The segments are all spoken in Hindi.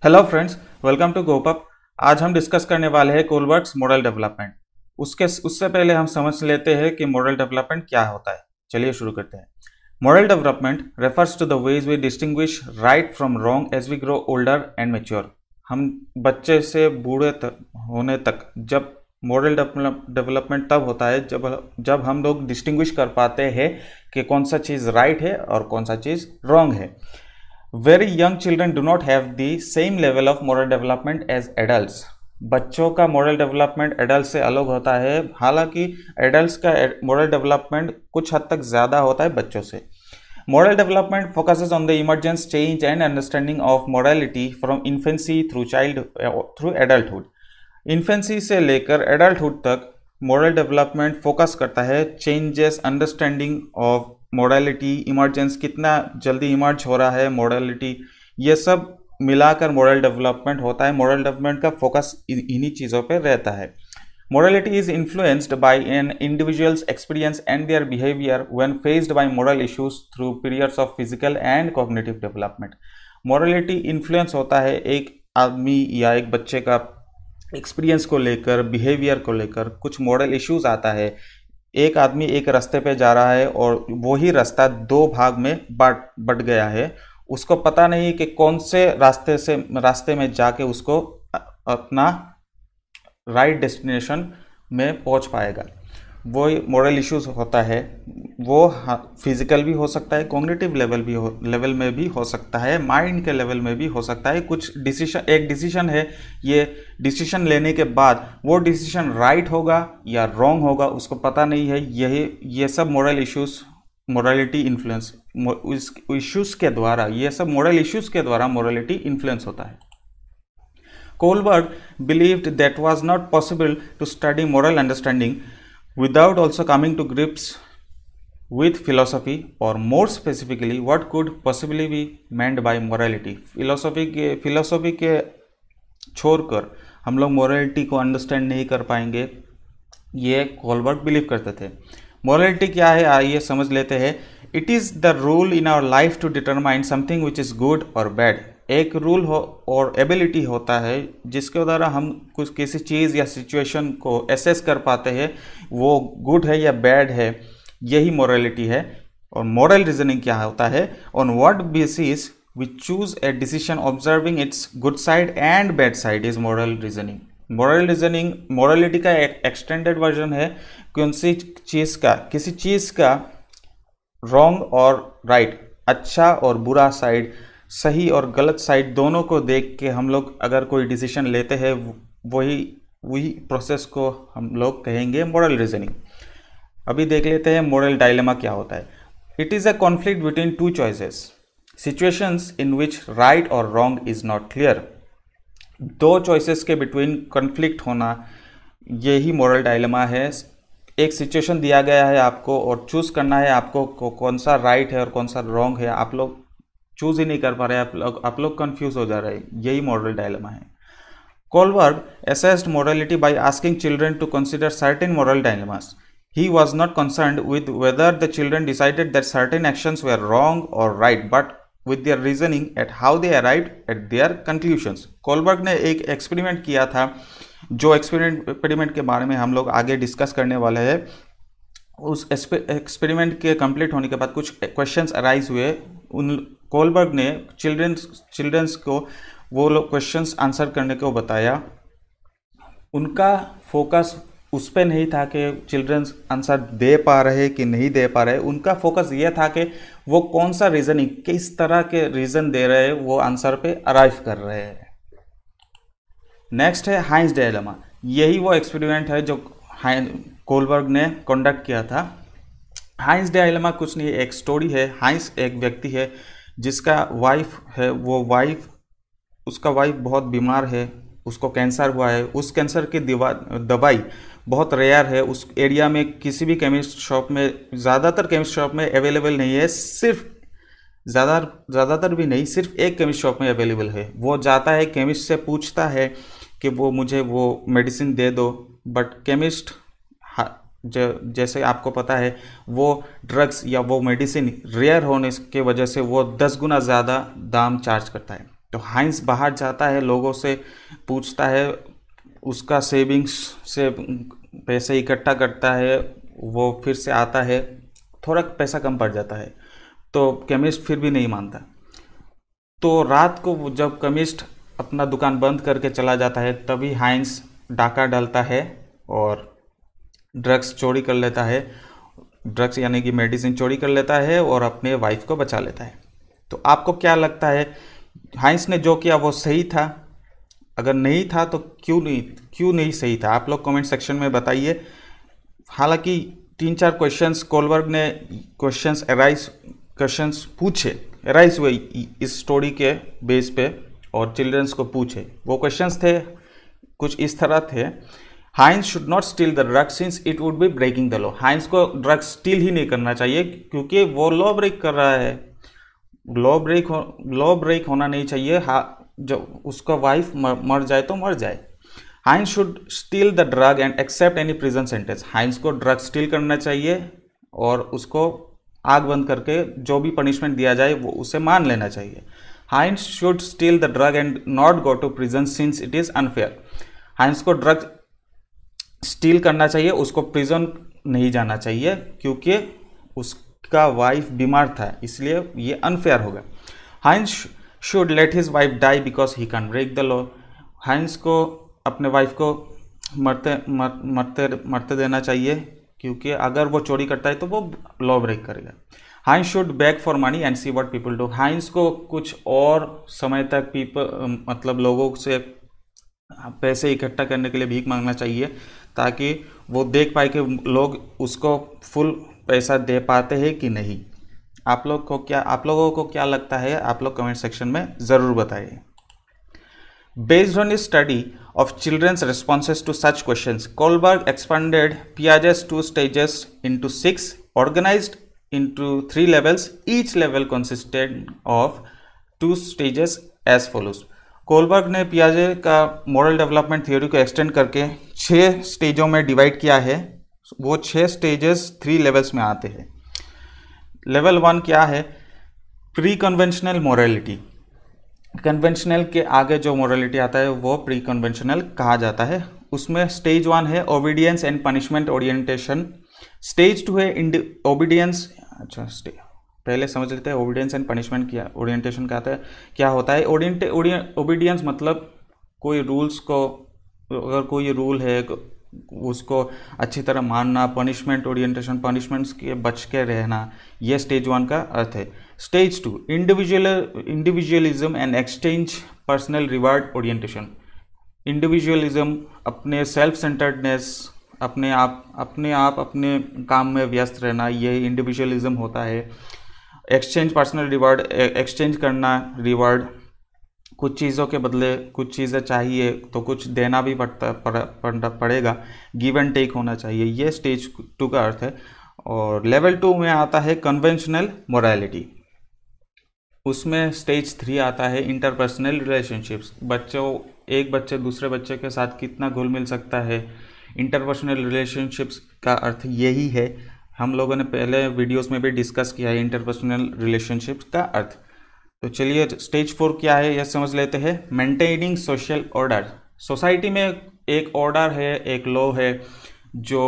Hello friends, welcome to GoPup. आज हम डिस्कस करने वाले हैं कोलबर्ग्स मॉडल डेवलपमेंट। उससे पहले हम समझ लेते हैं कि मॉडल डेवलपमेंट क्या होता है। चलिए शुरू करते हैं। Model development refers to the ways we distinguish right from wrong as we grow older and mature. हम बच्चे से बूढ़े होने तक जब मॉडल डेवलपमेंट तब होता है जब हम लोग डिस्टिंग्विश कर पाते हैं कि कौन सा चीज़ राइट है और कौन सा चीज़ रॉन्ग है। Very young children do not have the same level of moral development as adults. बच्चों का moral development adults से अलग होता है, हालांकि adults का moral development कुछ हद तक ज़्यादा होता है बच्चों से। Moral development focuses on the emergence, change and understanding of morality from infancy through adulthood. Infancy से लेकर adulthood तक moral development फोकस करता है changes, understanding of modality, emergence, कितना जल्दी इमर्ज हो रहा है मोडलिटी, ये सब मिलाकर मॉडल डेवलपमेंट होता है। मॉडल डेवलपमेंट का फोकस इन्हीं चीज़ों पे रहता है। Morality is influenced by an individuals experience and their behaviour when faced by moral issues through periods of physical and cognitive development. Morality influence होता है एक आदमी या एक बच्चे का एक्सपीरियंस को लेकर, बिहेवियर को लेकर। कुछ मॉडल इश्यूज आता है, एक आदमी एक रास्ते पे जा रहा है और वही रास्ता दो भाग में बट गया है, उसको पता नहीं कि कौन से रास्ते में जाके उसको अपना राइट डेस्टिनेशन में पहुंच पाएगा। वो मॉरल इश्यूज होता है। वो फिजिकल भी हो सकता है, कॉग्निटिव लेवल में भी हो सकता है, माइंड के लेवल में भी हो सकता है। कुछ डिसीजन है, ये डिसीजन लेने के बाद वो डिसीजन राइट होगा या रॉन्ग होगा उसको पता नहीं है। ये सब moral issues, morality influence issues के द्वारा, ये सब मॉरल इश्यूज के द्वारा मोरालिटी इन्फ्लुएंस होता है। Kohlberg believed that was not possible to study moral understanding without also coming to grips with philosophy, or more specifically what could possibly be meant by morality. Philosophy के छोड़कर हम लोग मोरालिटी को अंडरस्टैंड नहीं कर पाएंगे, ये कोलबर्ग बिलीव करते थे। मोरालिटी क्या है आइए समझ लेते हैं। It is the rule in our life to determine something which is good और बैड। एक रूल हो और एबिलिटी होता है जिसके द्वारा हम किसी चीज़ या सिचुएशन को एसेस कर पाते हैं, वो गुड है या बैड है, यही मोरालिटी है। और मोरल रीजनिंग क्या होता है? On what basis we choose a decision observing its good side and bad side is moral reasoning. Moral reasoning morality का एक एक्सटेंडेड वर्जन है। किसी चीज़ का रॉन्ग और राइट, अच्छा और बुरा साइड, सही और गलत साइड दोनों को देख के हम लोग अगर कोई डिसीजन लेते हैं, वही प्रोसेस को हम लोग कहेंगे मोरल रीजनिंग। अभी देख लेते हैं मोरल डायलेमा क्या होता है। It is a conflict between two choices, situations in which right और रॉन्ग इज नॉट क्लियर। दो चॉइसेस के बिटवीन कॉन्फ्लिक्ट होना, यही मोरल डायलेमा है। एक सिचुएशन दिया गया है आपको और चूज़ करना है आपको कौन सा राइट है और कौन सा रॉन्ग है। आप लोग चूज ही नहीं कर पा रहे, आप लोग कंफ्यूज हो जा रहे हैं, यही मॉरल डायलेमा है। Kohlberg assessed morality by asking children to consider certain moral dilemmas. He was not concerned with whether the children decided that certain actions were wrong or right, but with their reasoning at how they arrived at their conclusions. Kohlberg ने एक एक्सपेरिमेंट किया था, जो एक्सपेरिमेंट के बारे में हम लोग आगे डिस्कस करने वाले हैं। उस एक्सपेरिमेंट के कंप्लीट होने के बाद कुछ क्वेश्चंस अराइज हुए। उन कोलबर्ग ने चिल्ड्रंस को वो लोग क्वेश्चंस आंसर करने को बताया। उनका फोकस उस पर नहीं था कि चिल्ड्रंस आंसर दे पा रहे कि नहीं दे पा रहे। उनका फोकस ये था कि वो कौन सा रीजनिंग, किस तरह के रीज़न दे रहे हैं, वो आंसर पे अराइव कर रहे हैं। नेक्स्ट है हाइंस डायलेमा। यही वो एक्सपेरिमेंट है जो कोलबर्ग ने कंडक्ट किया था। हाइंस डायलेमा कुछ नहीं, एक स्टोरी है। हाइंस एक व्यक्ति है जिसका वाइफ है, उसका वाइफ बहुत बीमार है, उसको कैंसर हुआ है। उस कैंसर की दवाई बहुत रेयर है, उस एरिया में किसी भी केमिस्ट शॉप में, ज़्यादातर केमिस्ट शॉप में अवेलेबल नहीं है। सिर्फ ज़्यादातर भी नहीं, सिर्फ एक केमिस्ट शॉप में अवेलेबल है। वो जाता है, केमिस्ट से पूछता है कि वो मुझे वो मेडिसिन दे दो, बट केमिस्ट जैसे आपको पता है वो ड्रग्स या वो मेडिसिन रेयर होने की वजह से वो 10 गुना ज़्यादा दाम चार्ज करता है। तो हाइंस बाहर जाता है, लोगों से पूछता है, उसका सेविंग्स से पैसे इकट्ठा करता है, वो फिर से आता है, थोड़ा पैसा कम पड़ जाता है, तो केमिस्ट फिर भी नहीं मानता। तो रात को जब केमिस्ट अपना दुकान बंद करके चला जाता है, तभी हाइंस डाका डालता है और ड्रग्स चोरी कर लेता है, ड्रग्स यानी कि मेडिसिन चोरी कर लेता है और अपने वाइफ को बचा लेता है। तो आपको क्या लगता है, हाइंस ने जो किया वो सही था? अगर नहीं था तो क्यों नहीं सही था? आप लोग कमेंट सेक्शन में बताइए। हालांकि 3-4 क्वेश्चंस कोलबर्ग ने क्वेश्चंस पूछे, अराइज हुए इस स्टोरी के बेस पे और चिल्ड्रंस को पूछे। वो क्वेश्चंस थे कुछ इस तरह थे, Heinz should not steal the drug since it would be breaking the law. Heinz को ड्रग स्टील ही नहीं करना चाहिए क्योंकि वो लॉ ब्रेक कर रहा है। लॉ ब्रेक होना नहीं चाहिए। जो उसका वाइफ मर जाए तो मर जाए। Heinz should steal the drug and accept any prison sentence. Heinz को ड्रग स्टील करना चाहिए और उसको आग बंद करके जो भी पनिशमेंट दिया जाए वो उसे मान लेना चाहिए। Heinz should steal the drug and not go to prison since it is unfair. Heinz को ड्रग स्टील करना चाहिए, उसको प्रिजन नहीं जाना चाहिए क्योंकि उसका वाइफ बीमार था, इसलिए ये अनफेयर होगा। Heinz should let his wife die because he can break the law. Heinz को अपने वाइफ को मरते देना चाहिए क्योंकि अगर वो चोरी करता है तो वो लॉ ब्रेक करेगा। Heinz should beg for money and see what people do. Heinz को कुछ और समय तक लोगों से पैसे इकट्ठा करने के लिए भीख मांगना चाहिए ताकि वो देख पाए कि लोग उसको फुल पैसा दे पाते हैं कि नहीं। आप लोगों को क्या लगता है? आप लोग कमेंट सेक्शन में ज़रूर बताइए। Based on his study of children's responses to such questions, Kohlberg expanded Piaget's 2 stages into 6, organized into 3 levels. Each level consisted of 2 stages as follows. Kohlberg ने पियाजे का मॉरल डेवलपमेंट थ्योरी को एक्सटेंड करके 6 स्टेजों में डिवाइड किया है। वो 6 स्टेजेस 3 लेवल्स में आते हैं। लेवल 1 क्या है? Pre conventional morality. कन्वेंशनल के आगे जो मोरालिटी आता है वो प्री कन्वेंशनल कहा जाता है। उसमें स्टेज 1 है obedience and punishment orientation. Stage 2 है ओबीडियंस। अच्छा, पहले समझ लेते हैं ओबीडियंस एंड पनिशमेंट क्या ओरिएंटेशन क्या होता है। ओबीडियंस मतलब कोई रूल्स को, अगर कोई रूल है उसको अच्छी तरह मानना। पनिशमेंट ओरिएंटेशन, पनिशमेंट्स के बच के रहना, ये स्टेज 1 का अर्थ है। Stage 2 individualism and exchange personal reward orientation. Individualism अपने सेल्फ सेंटर्डनेस, अपने काम में व्यस्त रहना, ये इंडिविजुअलिज्म होता है। एक्सचेंज पर्सनल रिवार्ड, एक्सचेंज करना रिवार्ड, कुछ चीज़ों के बदले कुछ चीज़ें चाहिए तो कुछ देना भी पड़ेगा, गिव एंड टेक होना चाहिए, ये स्टेज 2 का अर्थ है। और लेवल 2 में आता है कन्वेंशनल मोरालिटी। उसमें स्टेज 3 आता है इंटरपर्सनल रिलेशनशिप्स। एक बच्चे दूसरे बच्चे के साथ कितना घुल मिल सकता है। इंटरपर्सनल रिलेशनशिप्स का अर्थ यही है, हम लोगों ने पहले वीडियोस में भी डिस्कस किया है इंटरपर्सनल रिलेशनशिप्स का अर्थ। तो चलिए स्टेज 4 क्या है यह समझ लेते हैं। Maintaining social order. सोसाइटी में एक ऑर्डर है, एक लॉ है जो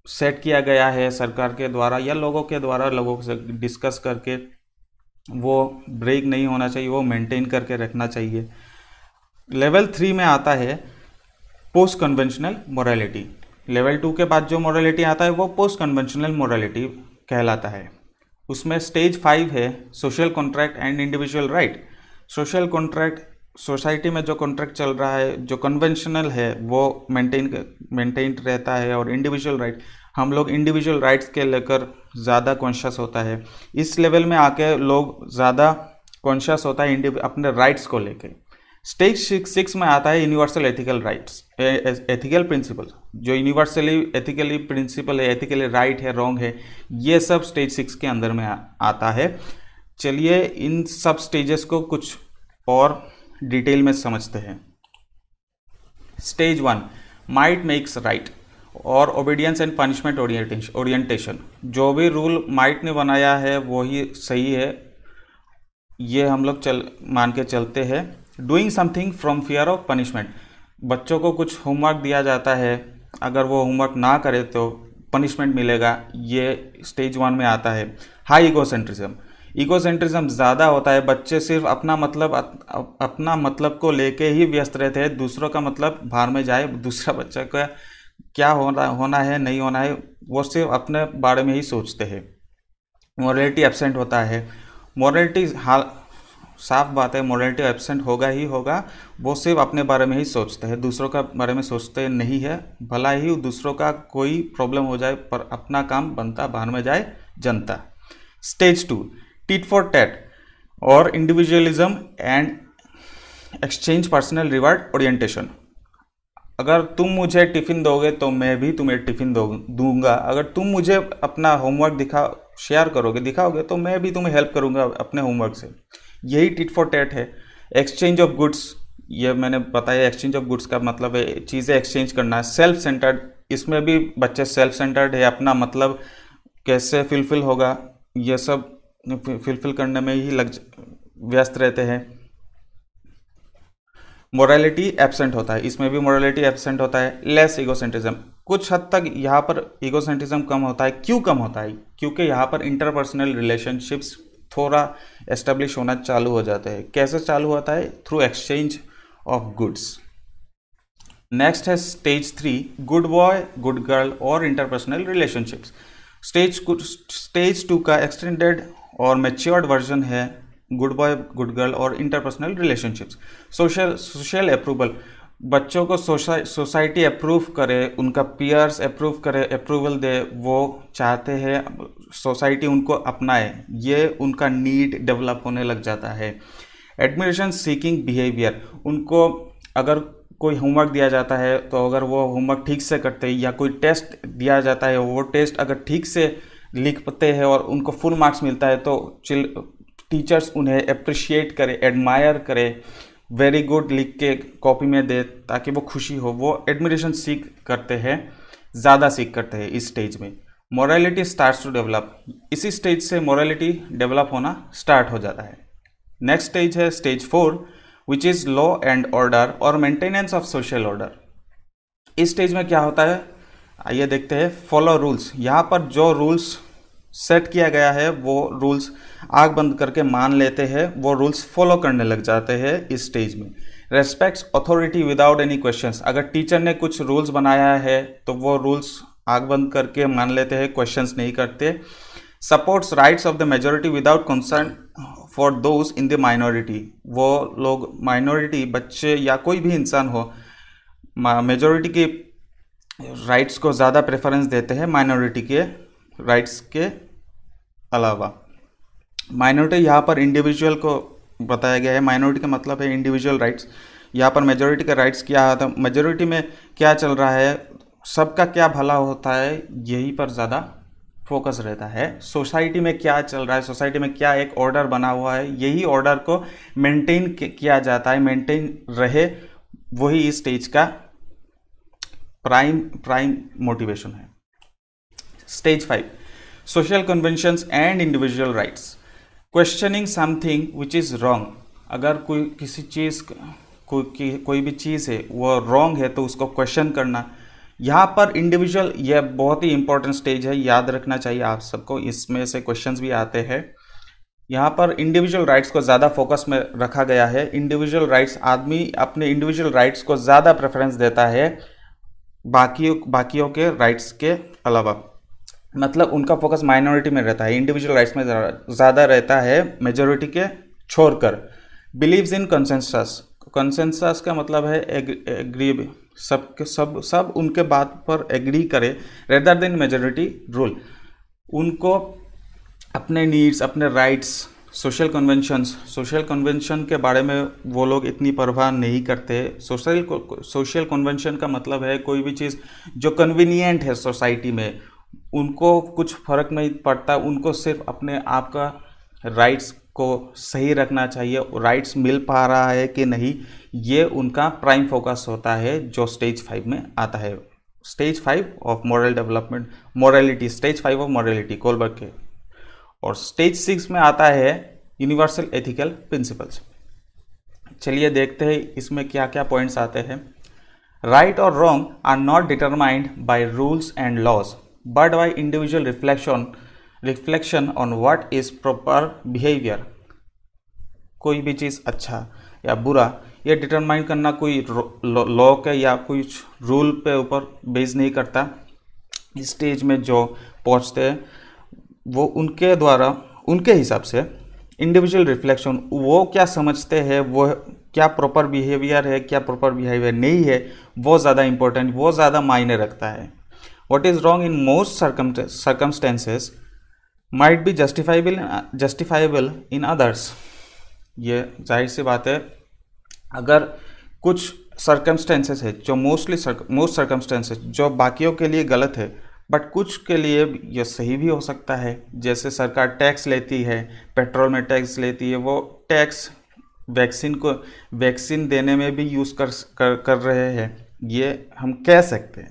सेट किया गया है सरकार के द्वारा या लोगों के द्वारा, लोगों से डिस्कस करके। वो ब्रेक नहीं होना चाहिए, वो मेंटेन करके रखना चाहिए। लेवल 3 में आता है पोस्ट कन्वेंशनल मोरालिटी। लेवल 2 के बाद जो मोरालिटी आता है वो पोस्ट कन्वेंशनल मोरालिटी कहलाता है। उसमें स्टेज 5 है social contract and individual right. Social contract, society में जो कॉन्ट्रैक्ट चल रहा है, जो कन्वेंशनल है वो मेंटेन रहता है। और इंडिविजुअल राइट, हम लोग इंडिविजुअल राइट्स के लेकर ज़्यादा कॉन्शियस होता है। इस लेवल में आके लोग ज़्यादा कॉन्शियस होता है अपने राइट्स को लेकर। स्टेज 6 में आता है universal ethical rights, ethical principle. जो यूनिवर्सली एथिकली प्रिंसिपल है, एथिकली राइट है, रॉन्ग है, ये सब स्टेज 6 के अंदर में आता है। चलिए इन सब स्टेजेस को कुछ और डिटेल में समझते हैं। स्टेज 1 माइट मेक्स राइट और ओबीडियंस एंड पनिशमेंट ओरिएंटेशन। जो भी रूल माइट ने बनाया है वही सही है ये हम लोग मान के चलते हैं। Doing something from fear of punishment, बच्चों को कुछ होमवर्क दिया जाता है, अगर वो होमवर्क ना करे तो पनिशमेंट मिलेगा, ये स्टेज 1 में आता है। हाई इगोसेंट्रिज्म, इगोसेंट्रिज्म ज़्यादा होता है, बच्चे सिर्फ अपना मतलब को लेके ही व्यस्त रहते हैं, दूसरों का मतलब बाहर में जाए, दूसरा बच्चा का क्या होना है नहीं होना है, वो सिर्फ अपने बारे में ही सोचते हैं। मोरालिटी एब्सेंट होता है, मोरालिटी साफ बात है, मोरालिटी एब्सेंट होगा ही होगा, वो सिर्फ अपने बारे में ही सोचते हैं, दूसरों का बारे में सोचते नहीं है। भला ही दूसरों का कोई प्रॉब्लम हो जाए पर अपना काम बनता, बाहर में जाए जनता। स्टेज 2, टिट फॉर टैट और individualism and exchange personal reward orientation. अगर तुम मुझे टिफ़िन दोगे तो मैं भी तुम्हें टिफ़िन दूंगा, अगर तुम मुझे अपना होमवर्क शेयर करोगे, दिखाओगे, तो मैं भी तुम्हें हेल्प करूंगा अपने होमवर्क से। यही टिट फॉर टैट है। एक्सचेंज ऑफ गुड्स, ये मैंने बताया, एक्सचेंज ऑफ गुड्स का मतलब है चीज़ें एक्सचेंज करना है। सेल्फ सेंटर्ड, इसमें भी बच्चे सेल्फ सेंटर्ड है, अपना मतलब कैसे फुलफिल होगा ये सब फुलफिल करने में ही व्यस्त रहते हैं। मोरालिटी एब्सेंट होता है, इसमें भी मोरालिटी एब्सेंट होता है। लेस ईगोसेंट्रिज्म, कुछ हद तक यहाँ पर ईगोसेंट्रिज्म कम होता है। क्यों कम होता है? क्योंकि यहाँ पर इंटरपर्सनल रिलेशनशिप्स थोड़ा एस्टेब्लिश होना चालू हो जाते हैं। कैसे चालू होता है? Through exchange of goods. Next है stage 3, good boy good girl और इंटरपर्सनल रिलेशनशिप्स। स्टेज 2 का एक्सटेंडेड और मैच्योर्ड वर्जन है गुड बॉय गुड गर्ल और इंटरपर्सनल रिलेशनशिप्स। सोशल अप्रूवल, बच्चों को सोसाइटी अप्रूव करे, उनका पीयर्स अप्रूव करे, अप्रूवल दे, वो चाहते हैं सोसाइटी उनको अपनाए, ये उनका नीड डेवलप होने लग जाता है। एडमिरेशन सीकिंग बिहेवियर, उनको अगर कोई होमवर्क दिया जाता है तो अगर वो होमवर्क ठीक से करते हैं, या कोई टेस्ट दिया जाता है, वो टेस्ट अगर ठीक से लिख पाते हैं और उनको फुल मार्क्स मिलता है तो टीचर्स उन्हें अप्रिशिएट करे, एडमायर करे, वेरी गुड लिख के कॉपी में दे ताकि वो खुशी हो। वो एडमिरेशन सीख करते हैं, ज़्यादा सीख करते हैं इस स्टेज में। मोरालिटी स्टार्ट्स टू डेवलप, इसी स्टेज से मोरालिटी डेवलप होना स्टार्ट हो जाता है। नेक्स्ट स्टेज है stage 4, which is law and order और मेंटेनेंस ऑफ सोशल ऑर्डर। इस स्टेज में क्या होता है, आइए देखते हैं। फॉलो रूल्स, यहाँ पर जो रूल्स सेट किया गया है वो रूल्स आंख बंद करके मान लेते हैं, वो रूल्स फॉलो करने लग जाते हैं इस स्टेज में। Respects authority without any questions, अगर टीचर ने कुछ रूल्स बनाया है तो वो रूल्स आंख बंद करके मान लेते हैं, क्वेश्चंस नहीं करते। Supports rights of the majority without concern for those in the minority, वो लोग माइनॉरिटी, बच्चे या कोई भी इंसान हो, मेजोरिटी के राइट्स को ज़्यादा प्रेफरेंस देते हैं माइनॉरिटी के राइट्स के अलावा। माइनॉरिटी यहाँ पर इंडिविजुअल को बताया गया है, माइनॉरिटी का मतलब है इंडिविजुअल राइट्स। यहाँ पर मेजॉरिटी का राइट्स क्या आता है, मेजॉरिटी में क्या चल रहा है, सबका क्या भला होता है, यही पर ज़्यादा फोकस रहता है। सोसाइटी में क्या चल रहा है, सोसाइटी में क्या एक ऑर्डर बना हुआ है, यही ऑर्डर को मेंटेन किया जाता है, मेंटेन रहे, वही इस स्टेज का प्राइम मोटिवेशन है। Stage 5, social conventions and individual rights. Questioning something which is wrong, अगर किसी चीज़ कोई भी चीज़ है वो रॉन्ग है तो उसको क्वेश्चन करना। यहाँ पर इंडिविजुअल, यह बहुत ही इंपॉर्टेंट स्टेज है, याद रखना चाहिए आप सबको, इसमें से क्वेश्चंस भी आते हैं। यहाँ पर इंडिविजुअल राइट्स को ज़्यादा फोकस में रखा गया है। इंडिविजुअल राइट्स, आदमी अपने इंडिविजुअल राइट्स को ज़्यादा प्रेफरेंस देता है बाकियों के राइट्स के अलावा, मतलब उनका फोकस माइनॉरिटी में रहता है, इंडिविजुअल राइट्स में ज़्यादा रहता है मेजॉरिटी के छोड़कर। बिलीव्स इन कंसेंसस, कंसेंसस का मतलब है एग्री, सब उनके बात पर एग्री करे, रेदर देन मेजॉरिटी रूल। उनको अपने नीड्स, अपने राइट्स, सोशल कन्वेंशन के बारे में वो लोग इतनी परवाह नहीं करते। सोशल कन्वेंशन का मतलब है कोई भी चीज़ जो कन्वीनियंट है सोसाइटी में, उनको कुछ फर्क नहीं पड़ता, उनको सिर्फ अपने आप का राइट्स को सही रखना चाहिए, राइट्स मिल पा रहा है कि नहीं, ये उनका प्राइम फोकस होता है, जो स्टेज 5 में आता है। Stage 5 of moral development, morality, stage 5 of morality Kohlberg के। और स्टेज 6 में आता है यूनिवर्सल एथिकल प्रिंसिपल्स। चलिए देखते हैं इसमें क्या क्या पॉइंट्स आते हैं। राइट और wrong are not determined by rules and laws but by individual reflection on what is proper behaviour. कोई भी चीज़ अच्छा या बुरा ये डिटरमाइन करना कोई लॉ के या कुछ रूल पे ऊपर बेस नहीं करता। इस स्टेज में जो पहुंचते हैं वो उनके द्वारा उनके हिसाब से इंडिविजुअल रिफ्लेक्शन, वो क्या समझते हैं, वो क्या प्रॉपर बिहेवियर है, क्या प्रॉपर बिहेवियर नहीं है, वो ज़्यादा इंपॉर्टेंट, वो ज़्यादा मायने रखता है। What is wrong in most circumstances might be justifiable in others. ये जाहिर सी बात है, अगर कुछ सर्कमस्टेंसेस है जो मोस्ट सर्कमस्टेंसेस जो बाकियों के लिए गलत है बट कुछ के लिए ये सही भी हो सकता है। जैसे सरकार टैक्स लेती है, पेट्रोल में टैक्स लेती है, वो टैक्स वैक्सीन देने में भी यूज़ कर रहे हैं। ये हम कह सकते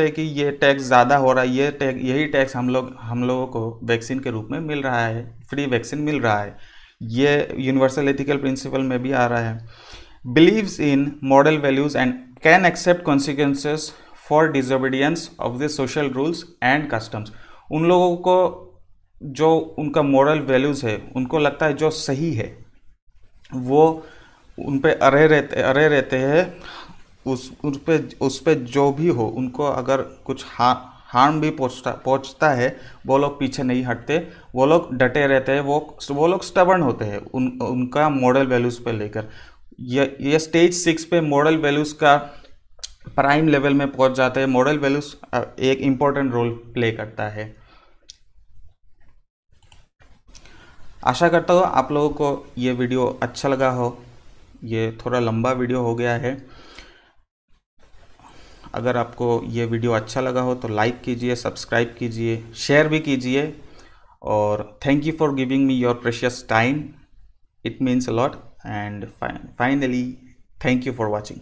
हैं कि ये टैक्स ज़्यादा हो रहा है, यही टैक्स हम लोगों को वैक्सीन के रूप में मिल रहा है, फ्री वैक्सीन मिल रहा है। ये यूनिवर्सल एथिकल प्रिंसिपल में भी आ रहा है। Believes in moral values and can accept consequences for disobedience of the social rules and customs. उन लोगों को जो उनका मॉरल वैल्यूज है, उनको लगता है जो सही है, वो उन पे अरे रहते हैं। उस पे जो भी हो, उनको अगर कुछ हार्म भी पहुंचता है, वो लोग पीछे नहीं हटते, वो लोग डटे रहते हैं, वो लोग स्टबर्न होते हैं उनका मॉरल वैल्यूज़ पे लेकर। ये स्टेज 6 पे मॉरल वैल्यूज़ का प्राइम लेवल में पहुंच जाते हैं। मॉरल वैल्यूज़ एक इम्पोर्टेंट रोल प्ले करता है। आशा करता हूँ आप लोगों को ये वीडियो अच्छा लगा हो। ये थोड़ा लंबा वीडियो हो गया है। अगर आपको ये वीडियो अच्छा लगा हो तो लाइक कीजिए, सब्सक्राइब कीजिए, शेयर भी कीजिए, और thank you for giving me your precious time. It means a lot, and finally thank you for watching.